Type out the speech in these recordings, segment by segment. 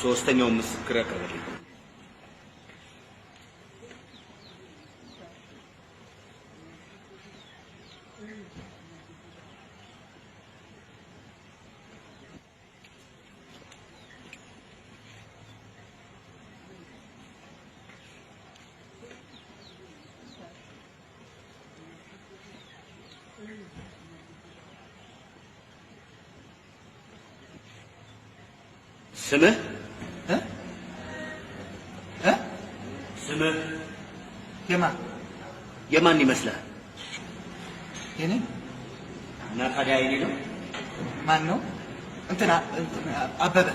ሶስተኛው ምስክር ያቀርባል። ስምህ ስምህ የማን ይመስልሃል? የኔ እና ታዲያ የኔ ነው? ማን ነው? እንትና አበበ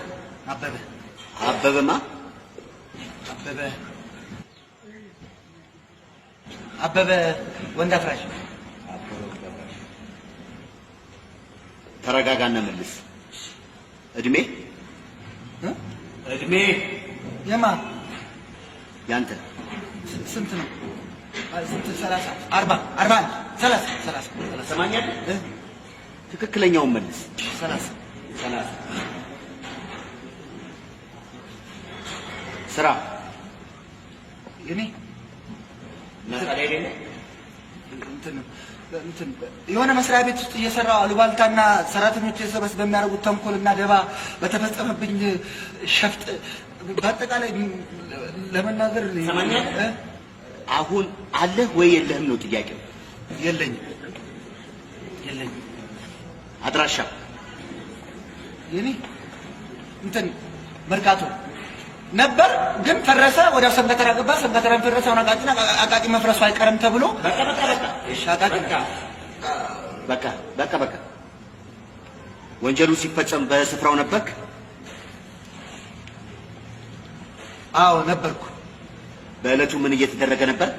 አበበማ አበበ ወንድ አፍራሽ። ተረጋጋና መልስ። እድሜ የማ ያንተ ስንት ነው? ስንት? 30 40 41 30 ሰማኛለህ? ትክክለኛውን መልስ። 30 ስራ የኔ ነፃ አይደለ? እንትን የሆነ መስሪያ ቤት ውስጥ እየሰራው አሉባልታና ሰራተኞች የሰበስ በሚያደርጉት ተንኮልና ደባ በተፈጸመብኝ ሸፍጥ በአጠቃላይ ለመናገር ሰማኛለህ? አሁን አለህ ወይ የለህም ነው ጥያቄው። የለኝም። አድራሻ የኔ እንትን መርካቶ ነበር ግን ፈረሰ። ወዲያው ሰንበተራ ገባ። ሰንበተራን ፈረሰ። አሁን አቃቂ መፍረሱ አይቀርም ተብሎ በቃ ወንጀሉ ሲፈጸም በስፍራው ነበርክ? አዎ ነበርኩ። በዕለቱ ምን እየተደረገ ነበር?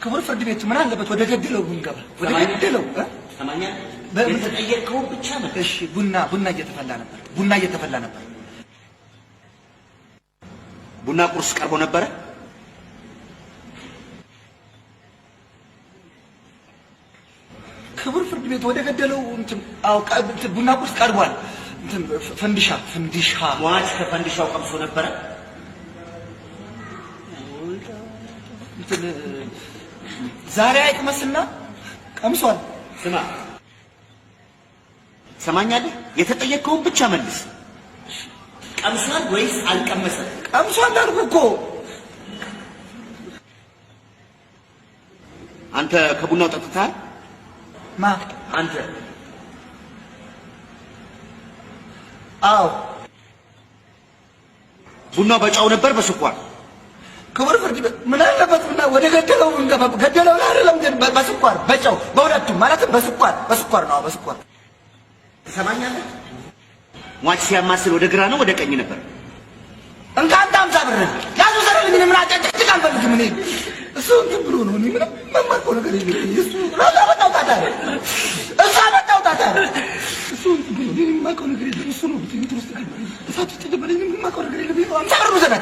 ክቡር ፍርድ ቤት ምን አለበት ወደ ገደለው ብንገባ? ወደ ገደለው ሰማኛ በተጠየቀው ብቻ ነው። እሺ ቡና እየተፈላ ነበር። ቡና ቁርስ ቀርቦ ነበረ? ክቡር ፍርድ ቤት ወደ ገደለው እንትን ቡና ቁርስ ቀርቧል። እንትን ፈንዲሻ ሟች ከፈንዲሻው ቀምሶ ነበረ? እንትን ዛሬ አይቅመስና ቀምሷል። ስማ ሰማኛለህ? የተጠየቀውን ብቻ መልስ። ቀምሷል ወይስ አልቀመሰም? ቀምሷል አልኩህ እኮ። አንተ ከቡናው ጠጥተሃል? ማ አንተ? አዎ። ቡናው በጫው ነበር በስኳር? ክቡር ፍርድ ቤት ምን አለበት ወደ ገደለው እንገባ? ገደለው አይደለም ግን በስኳር በጫው በሁለቱም ማለትም በስኳር ነው። በስኳር ትሰማኛለህ? ሟች ሲያማስል ወደ ግራ ነው ወደ ቀኝ ነበር? እንካንተ አምሳ ብር ያዙ ሰረልኝ። ምን አጨጭጭ አልፈልግም እኔ። እሱ እንትን ብሎ ነው። እኔ ምንም መማርኮ ነገር የለም። እሱ ራሱ አመጣው ታታሪ እሱ እንትን ብሎ እኔ የማውቀው ነገር የለም። እሱ ነው እንትን ውስጥ ገባ። እሳት ውስጥ ገባ። እኔ የማውቀው ነገር የለም። አምሳ ብር ውሰድ